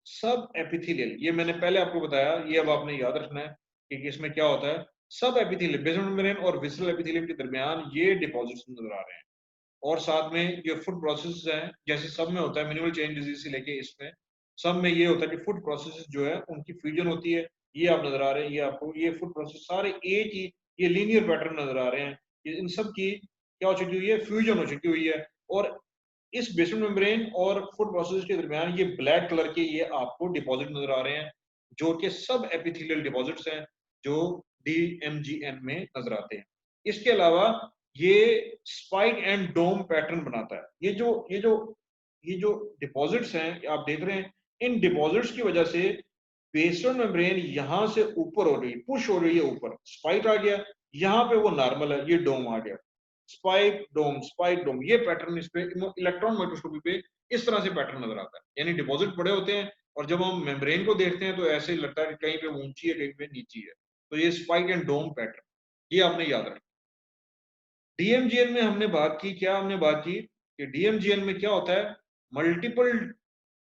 सब एपिथेलियल, ये मैंने पहले आपको बताया, ये अब आपने याद रखना है कि इसमें क्या होता है। सब एपिथेलियल, बेसमेंट मेम्ब्रेन और विसरल एपिथेलियम के दरमियान ये डिपॉजिट्स नजर आ रहे हैं। और साथ में ये फूड प्रोसेस हैं, जैसे सब में होता है, मिनिमल चेन डिजीज से लेके इसमें सब में ये होता है कि फूड प्रोसेस जो है उनकी फ्यूजन होती है। ये आप नजर आ रहे हैं, ये आपको ये फूड प्रोसेस सारे एक ही, ये लीनियर पैटर्न नजर आ रहे हैं। इन सब की क्या हो चुकी हुई है, फ्यूजन हो चुकी हुई है। और इस बेसमेंट मेम्ब्रेन और फूड प्रोसेस के दरमियान ये ब्लैक कलर के ये आपको डिपॉजिट नजर आ रहे हैं, जो कि सब एपिथेलियल डिपॉजिट्स हैं, जो DMGN में नजर आते हैं। इसके अलावा ये स्पाइक एंड डोम पैटर्न बनाता है। ये जो डिपॉजिट्स हैं आप देख रहे हैं, इन डिपॉजिट्स की वजह से बेसमेंट मेम्ब्रेन यहां से ऊपर हो रही है, पुश हो रही है ऊपर, स्पाइक आ गया, यहाँ पे वो नॉर्मल है, ये डोम आ गया। स्पाइक डोम, ये पैटर्न इस पे इलेक्ट्रॉन माइक्रोस्कोपी पे इस तरह से पैटर्न नजर आता है, यानी डिपॉजिट बड़े होते हैं, और जब हम मेम्ब्रेन को देखते हैं तो ऐसे लगता है कि कहीं पे ऊंची है कहीं पे नीची है। तो ये स्पाइक एंड डोम पैटर्न, ये आपने याद रखना। DMGN में हमने बात की, क्या हमने बात की कि DMGN में क्या होता है, मल्टीपल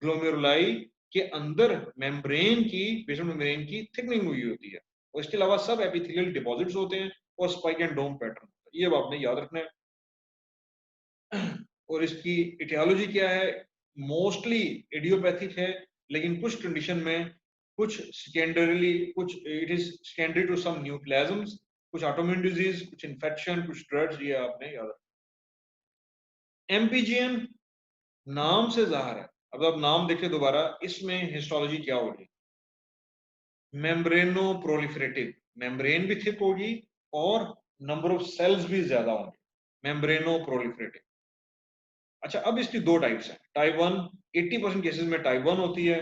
ग्लोमेरुलाई के अंदर मेम्ब्रेन की, बेसमेंट मेम्ब्रेन की थिकनिंग हुई होती है, और इसके अलावा सब एपिथेलियल डिपॉजिट्स होते हैं और स्पाइक एंड डोम पैटर्न, ये अब आपने याद रखना है। और इसकी इटियोलॉजी क्या है, मोस्टली इडियोपैथिक है, लेकिन कुछ कंडीशन में कुछ it is secondary to some न्यूप्लाज्म्स, कुछ ऑटोइम्यून डिजीज, कुछ इन्फेक्शन, कुछ ड्रग्स, ये आपने याद रखना। MPGN नाम से जाहिर है, अब आप नाम देखें दोबारा, इसमें हिस्टोलॉजी क्या होगी, मेम्ब्रेनो प्रोलिफरेटिव, मेम्ब्रेन भी थिक होगी और नंबर ऑफ सेल्स भी ज्यादा होंगे, मेम्ब्रेनो प्रोलिफरेटिव। अच्छा, अब इसकी दो टाइप्स हैं, टाइप 1, 80% केसेस में टाइप 1 होती है,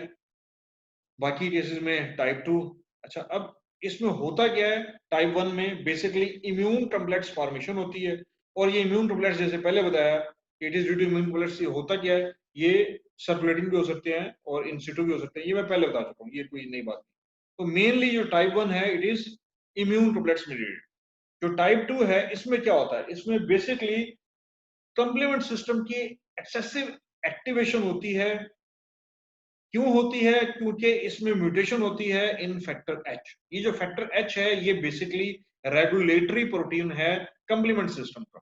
बाकी केसेस में टाइप 2। अच्छा, अब इसमें होता क्या है, टाइप 1 में बेसिकली इम्यून कॉम्प्लेक्स फॉर्मेशन होती है, और ये इम्यून कॉम्प्लेक्स जैसे पहले बताया, it is due to immune complex. ये होता क्या है, ये सर्कुलेटिंग भी हो सकते हैं और इंसिटू भी हो सकते हैं, ये मैं पहले बता चुका हूँ, ये कोई नई बात नहीं। तो मेनली जो टाइप 1 है, it is immune complex mediated. जो टाइप 2 है, इसमें क्या होता है, इसमें बेसिकली कंप्लीमेंट सिस्टम की एक्सेसिव एक्टिवेशन होती है। क्यों होती है, क्योंकि इसमें म्यूटेशन होती है इन फैक्टर एच। ये जो फैक्टर एच है, ये बेसिकली रेगुलेटरी प्रोटीन है कंप्लीमेंट सिस्टम का।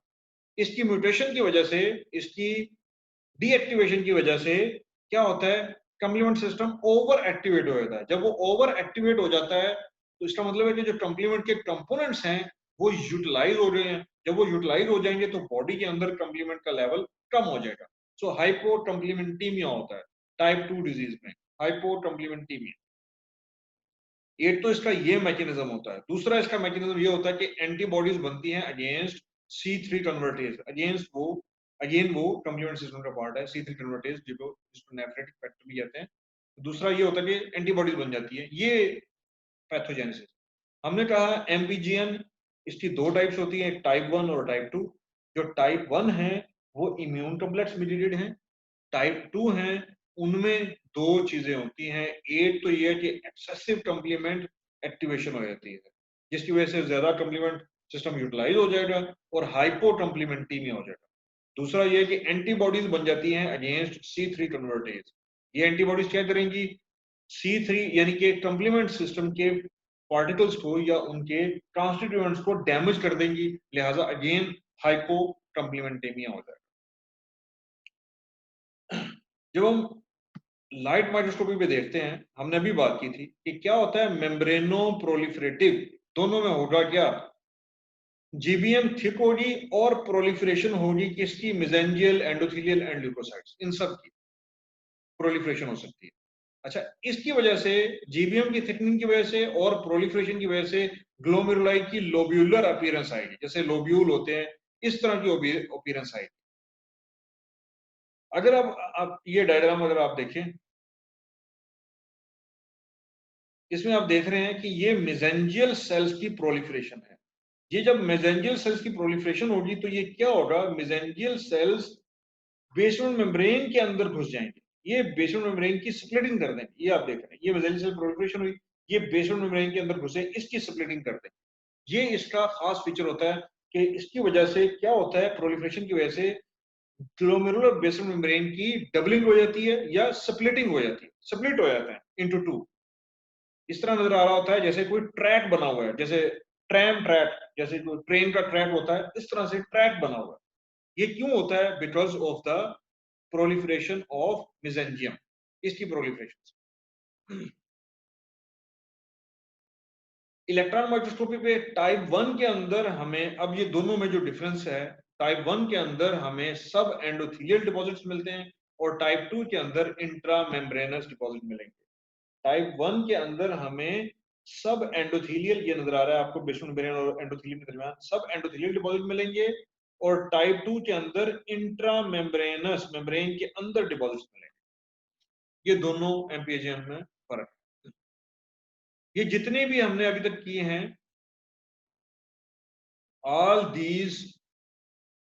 इसकी म्यूटेशन की वजह से, इसकी डीएक्टिवेशन की वजह से क्या होता है, कंप्लीमेंट सिस्टम ओवर एक्टिवेट हो जाता है। जब वो ओवर एक्टिवेट हो जाता है तो इसका मतलब है कि जो कंप्लीमेंट के कंपोनेंट्स हैं वो यूटिलाइज हो रहे हैं। जब वो यूटिलाइज हो जाएंगे तो बॉडी के अंदर कंप्लीमेंट का लेवल कम हो जाएगा। सो हाइपो कंप्लीमेंटीमिया होता है टाइप 2 डिजीज में, हाइपो कंप्लीमेंटीमिया। एक तो इसका ये मैकेनिज्म होता है। दूसरा इसका मैकेनिज्म ये होता है कि एंटीबॉडीज बनती हैं अगेंस्ट C3 कन्वर्टेज, अगेन वो कंप्लीमेंट सिस्टम का पार्ट है C3 कन्वर्टेज, जिसको नेफ्रेटिक फैक्टर भी कहते हैं। दूसरा ये होता है कि एंटीबॉडीज बन जाती है, ये पैथोजेनेसिस। हमने कहा एमपीजीएन, इसकी दो टाइप्स होती हैं, एक टाइप 1 और टाइप 2। जो टाइप 1 है वो इम्यून कॉम्प्लेक्स मीडिएटेड है। टाइप 2 है उनमें दो चीजें होती हैं। एक तो ये है कि एक्सेसिव कंप्लीमेंट एक्टिवेशन हो जाती है जिसकी वजह से ज्यादा कंप्लीमेंट सिस्टम यूटिलाइज हो जाएगा और हाइपो कंप्लीमेंटीमिया हो जाएगा। दूसरा ये है कि एंटीबॉडीज बन जाती हैं अगेंस्ट C3 कन्वर्टेज। ये एंटीबॉडीज क्या करेंगी, C3 यानी कि कंप्लीमेंट सिस्टम के पार्टिकल्स को या उनके कॉन्स्टिट्यूएंट्स को डैमेज कर देंगी, लिहाजा अगेन हाइपो कंप्लीमेंटेमिया हो जाएगा। जब हम लाइट माइक्रोस्कोपी पे देखते हैं, हमने अभी बात की थी कि क्या होता है मेम्ब्रेनो प्रोलिफरेटिव, दोनों में होगा क्या, जीबीएम थिक होगी और प्रोलिफरेशन होगी किसकी, मेसेंजियल, एंडोथेलियल एंड ल्यूकोसाइट्स, इन सब की प्रोलिफरेशन हो सकती है। अच्छा, इसकी वजह से जीबीएम की थिकनिंग की वजह से और प्रोलिफरेशन की वजह से ग्लोमेरुलाई की लोब्यूलर अपीयरेंस आएगी, जैसे लोब्यूल होते हैं इस तरह की अपीयरेंस आएगी। अगर आप ये डायग्राम अगर आप देखें, इसमें आप देख रहे हैं कि ये मेसेंजियल सेल्स की प्रोलिफरेशन है। ये जब मेसेंजियल सेल्स की प्रोलिफरेशन होगी तो ये क्या होगा, मेसेंजियल सेल्स बेसमेंट मेम्ब्रेन के अंदर घुस जाएंगे, ये बेसमेंट मेम्ब्रेन की स्प्लिटिंग कर देंगे। ये आप देख रहे हैं, ये मेसेंजियल सेल प्रोलिफरेशन हुई, ये बेसमेंट मेम्ब्रेन के अंदर घुसे, इसकी स्प्लिटिंग कर देंगे। ये इसका खास फीचर होता है कि इसकी वजह से क्या होता है, प्रोलिफरेशन की वजह से ग्लोमेरुलर बेसमेंट मेम्ब्रेन की डबलिंग हो जाती है या स्प्लिटिंग हो जाती है, स्प्लिट हो जाता है इनटू टू। इस तरह नजर आ रहा होता है जैसे कोई ट्रैक बना हुआ है, जैसे ट्रैम ट्रैक, जैसे कोई ट्रेन का ट्रैक होता है, इस तरह से ट्रैक बना हुआ है। ये क्यों होता है, because of the proliferation of mesangium, इसकी प्रोलिफरेशन। इलेक्ट्रॉन माइक्रोस्कोपी पे टाइप 1 के अंदर हमें, अब ये दोनों में जो डिफरेंस है, टाइप 1 के अंदर हमें सब एंडोथेलियल डिपॉजिट्स मिलते हैं और टाइप 2 के अंदर इंट्रा मेम्ब्रेनस डिपॉजिट मिलेंगे। टाइप 1 के अंदर हमें सब एंडोथेलियल, ये नजर आ रहा है आपको बेसमेंट मेम्ब्रेन और एंडोथेलियल के दरमियान सब एंडोथेलियल डिपॉजिट मिलेंगे, और टाइप 2 के अंदर इंट्रा मेम्ब्रेनस, मेम्ब्रेन के अंदर डिपॉजिट्स मिलेंगे। ये दोनों एमपीएजीएम में फर्क है। ये जितने भी हमने अभी तक किए हैं, ऑल दीज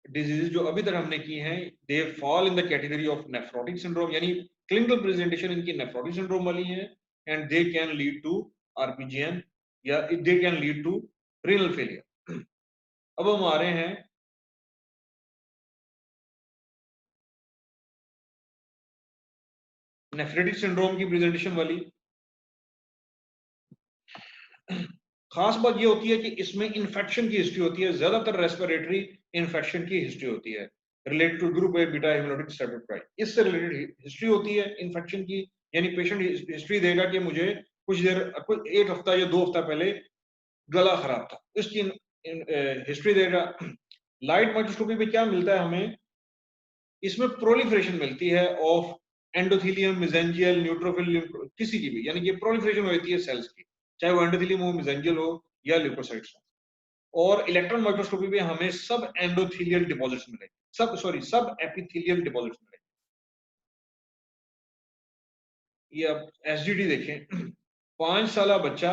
डिजीज जो अभी तक हमने की हैं, they fall in the category of nephrotic syndrome, यानी क्लिनिकल प्रेजेंटेशन इनकी नेफ्रोटिक सिंड्रोम वाली है, and they can lead to RPGN या they can lead to renal failure. अब हम आ रहे हैं नेफ्रेटिक सिंड्रोम की प्रेजेंटेशन वाली। खास बात ये होती है कि इसमें इन्फेक्शन की हिस्ट्री होती है, ज्यादातर रेस्पिरेटरी इन्फेक्शन की हिस्ट्री होती है related to group A beta haemolytic स्टेटोकाइट, इससे रिलेटेड हिस्ट्री होती है इन्फेक्शन की। यानी पेशेंट हिस्ट्री देगा कि मुझे कुछ देर, एक हफ्ता या 2 हफ्ता पहले गला खराब था, इसकी हिस्ट्री देगा। लाइट माइक्रोस्कोपी में क्या मिलता है हमें, इसमें प्रोलिफरेशन मिलती है ऑफ एंडोथेलियम, मेसेंजियल, न्यूट्रोफिल, किसी की भी, यानी कि प्रोलिफरेशन होती है सेल्स की, चाहे वो एंडोथेलियम हो, मेसेंजियल हो या ल्यूकोसाइट्स हो। और इलेक्ट्रॉन माइक्रोस्कोपी में हमें सब एंडोथेलियल डिपॉजिट्स मिलेंगे, सब एपिथेलियल डिपॉजिट्स मिलेंगे। ये अब एसडीडी देखें, 5 साल बच्चा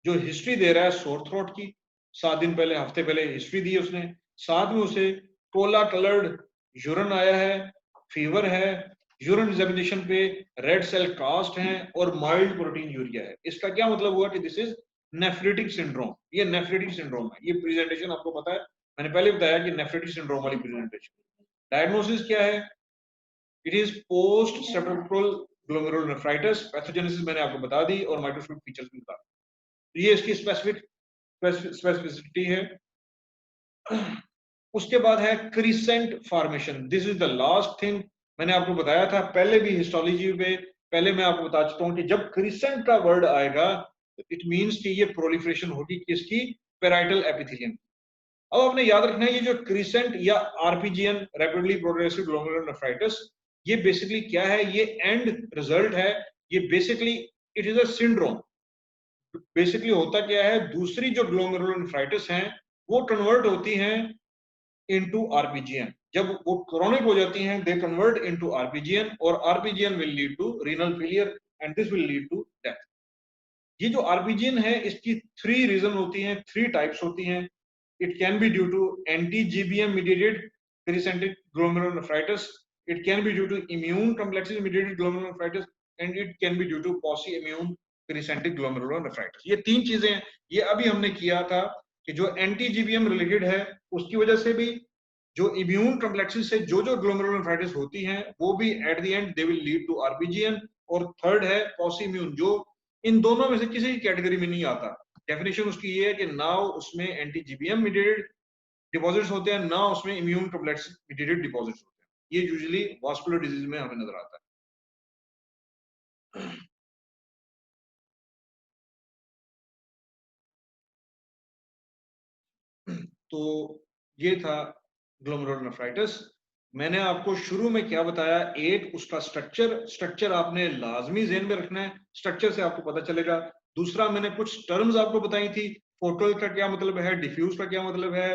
जो हिस्ट्री दे रहा है सोर थ्रोट की, 7 दिन पहले, हफ्ते पहले हिस्ट्री दी है उसने, साथ में उसे कोला कलर्ड यूरिन आया है, फीवर है, यूरिन एग्जामिनेशन पे रेड सेल कास्ट है और माइल्ड प्रोटीन यूरिया है। इसका क्या मतलब हुआ कि दिस इज नेफ्रेटिक सिंड्रोम, ये नेफ्रेटिक सिंड्रोम है। ये प्रेजेंटेशन आपको पता है, मैंने पहले बताया कि नेफ्रेटिक सिंड्रोम वाली प्रेजेंटेशन। डायग्नोसिस क्या है, it is post streptococcal glomerulonephritis, pathogenesis मैंने आपको बता दी और माइक्रोस्कोपिक फीचर्स भी बता दी। ये इसकी स्पेसिफिसिटी है। उसके बाद है crescent formation, this is the last thing. मैंने आपको बताया था पहले भी हिस्टोलॉजी पे पहले मैं आपको बता चुका हूं कि जब क्रिसेंट का वर्ड आएगा तो इट मींस कि ये प्रोलिफरेशन होगी किसकी, पेराइटल एपिथेलियम। अब आपने याद रखना है ये जो क्रिसेंट या आरपीजीएन, रैपिडली प्रोग्रेसिव ग्लोमेरुलर नेफ्राइटिस, ये बेसिकली क्या है, ये एंड रिजल्ट है, ये basically it is a syndrome. Basically होता क्या है, दूसरी जो ग्लोमेरुलर नेफ्राइटिस हैं वो कन्वर्ट होती हैं इनटू आरपीजीएन। जब वो क्रोनिक हो जाती हैं दे कन्वर्ट इनटू आरपीजीएन, और RPGN will lead to renal failure and this will lead to death. ये जो आरपीजीएन है इसकी 3 रीजन होती हैं, 3 टाइप्स होती हैं। It can be due to anti GBM mediated crescentic glomerular nephritis, it can be due to immune complexes mediated glomerular nephritis, and it can be due to pauci immune crescentic glomerular nephritis. ये 3 चीजें हैं। ये अभी हमने किया था कि जो एंटी जीबीएम रिलेटेड है उसकी वजह से भी, जो इम्यून कॉम्प्लेक्सेस से जो ग्लोमेरुलर नेफ्राइटिस होती हैं वो भी at the end they will lead to RPGN. और थर्ड है पॉसी इम्यून, जो इन दोनों में से किसी कैटेगरी में नहीं आता। डेफिनेशन उसकी ये है कि ना उसमें एंटी जीबीएम मीडिएटेड डिपॉजिट्स होते हैं, ना उसमें इम्यून कॉम्प्लेक्स मीडिएटेड डिपॉजिट्स होते हैं। ये यूजुअली वास्कुलर डिजीज में हमें नजर आता है। तो ये था ग्लोमेरुलर नेफ्राइटिस। मैंने आपको शुरू में क्या बताया, एक उसका स्ट्रक्चर आपने लाजमी ज़हन में रखना है, स्ट्रक्चर से आपको पता चलेगा। दूसरा मैंने कुछ टर्म्स आपको बताई थी, फोटोल का क्या मतलब है, डिफ्यूज का क्या मतलब है,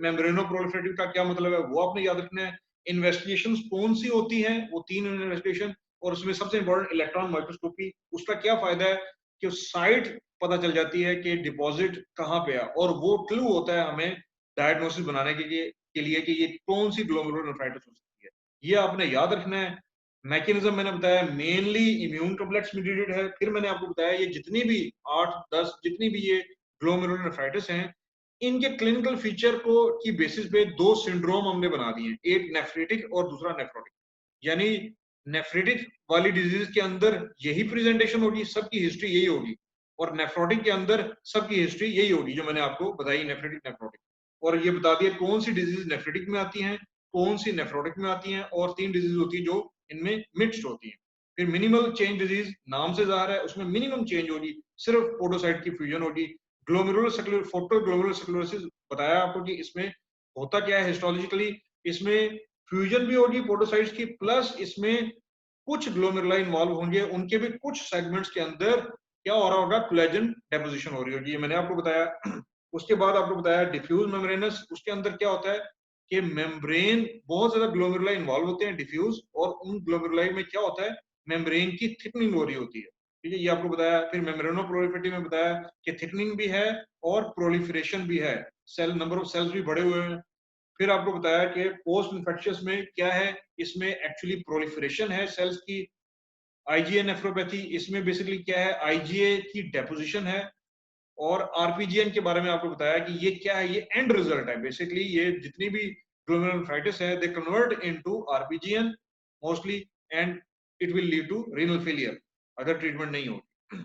मेम्ब्रेनो प्रोलिफरेटिव का क्या मतलब है, वो आपने याद रखना है। इन्वेस्टिगेशन कौन सी होती हैं, वो 3 इन्वेस्टिगेशन, और उसमें सबसे इंपॉर्टेंट इलेक्ट्रॉन माइक्रोस्कोपी। उसका क्या फायदा है कि साइट पता चल जाती है कि डिपॉजिट कहाँ पे है, और वो क्लू होता है हमें डायग्नोसिस बनाने के लिए कि ये कौन सी ग्लोमेरुलर नेफ्राइटिस हो सकती है। ये आपने याद रखना है। मैकेनिज्म मैंने बताया मेनली इम्यून कॉम्प्लेक्स मीडिएटेड है। फिर मैंने आपको बताया ये जितनी भी 8-10 जितनी भी ये ग्लोमेरुलर नेफ्राइटिस हैं, इनके क्लिनिकल फीचर को की बेसिस पे 2 सिंड्रोम हमने बना दिए हैं, एक नेफ्रेटिक और दूसरा नेफ्रोटिक। यानी नेफ्रेटिक वाली डिजीज के अंदर यही प्रेजेंटेशन होगी, सबकी हिस्ट्री यही होगी, और नेफ्रोटिक के अंदर सबकी हिस्ट्री यही होगी जो मैंने आपको बताई, नेफ्रेटिक नेफ्रोटिक। और ये बता दिया कौन सी डिजीज नेफ्रेटिक में आती हैं, कौन सी नेफ्रोटिक में आती हैं, और 3 डिजीज होती है जो इनमें मिक्स्ड होती हैं। फिर मिनिमल चेंज डिजीज नाम से ज़ाहिर है, उसमें मिनिमम चेंज होगी, सिर्फ पोडोसाइट की फ्यूजन होगी। ग्लोमेरुलर सेक्युलर फोटो ग्लोमेरुलर सेक्युलोसिस बताया आपको कि इसमें होता क्या है हिस्टोलॉजिकली, इसमें फ्यूजन भी होगी पोडोसाइट्स की, प्लस इसमें कुछ ग्लोमेरुलाई इन्वॉल्व होंगे, उनके भी कुछ सेगमेंट्स के अंदर क्या हो रहा होगा, कोलेजन डेपोजिशन हो रही होगी, ये मैंने आपको बताया। उसके बाद आपको बताया डिफ्यूज मेम्ब्रेनस, उसके अंदर क्या होता है कि मेम्ब्रेन बहुत ज्यादा ग्लोमेरुलाई इन्वॉल्व होते हैं डिफ्यूज, और उन ग्लोमेरुलाई में क्या होता है, मेम्ब्रेन की थिकनिंग हो रही होती है। ठीक है, ये आपको बताया। फिर मेम्ब्रेनो प्रोलिफरेटिव में बताया कि थिकनिंग भी है और प्रोलिफरेशन भी है, सेल नंबर ऑफ सेल्स भी बढ़े हुए हैं। फिर आपको बताया कि पोस्ट इन्फेक्शियस में क्या है, इसमें एक्चुअली प्रोलिफरेशन है सेल्स की। आईजीए नेफ्रोपैथी, इसमें बेसिकली क्या है, आईजीए की डेपोजिशन है। और आरपीजीएन के बारे में आपको बताया कि ये क्या है, ये एंड रिजल्ट है। बेसिकली ये जितनी भी ग्लोमेरुलर नेफ्राइटिस है they convert into RPGN mostly, and it will lead to renal failure अगर ट्रीटमेंट नहीं होगी।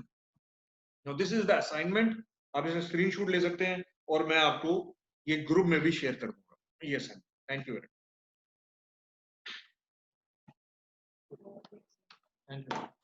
Now this is the assignment, आप इसे स्क्रीनशॉट ले सकते हैं और मैं आपको ये ग्रुप में भी शेयर कर दूंगा। Yes sir, thank you very much. Thank you.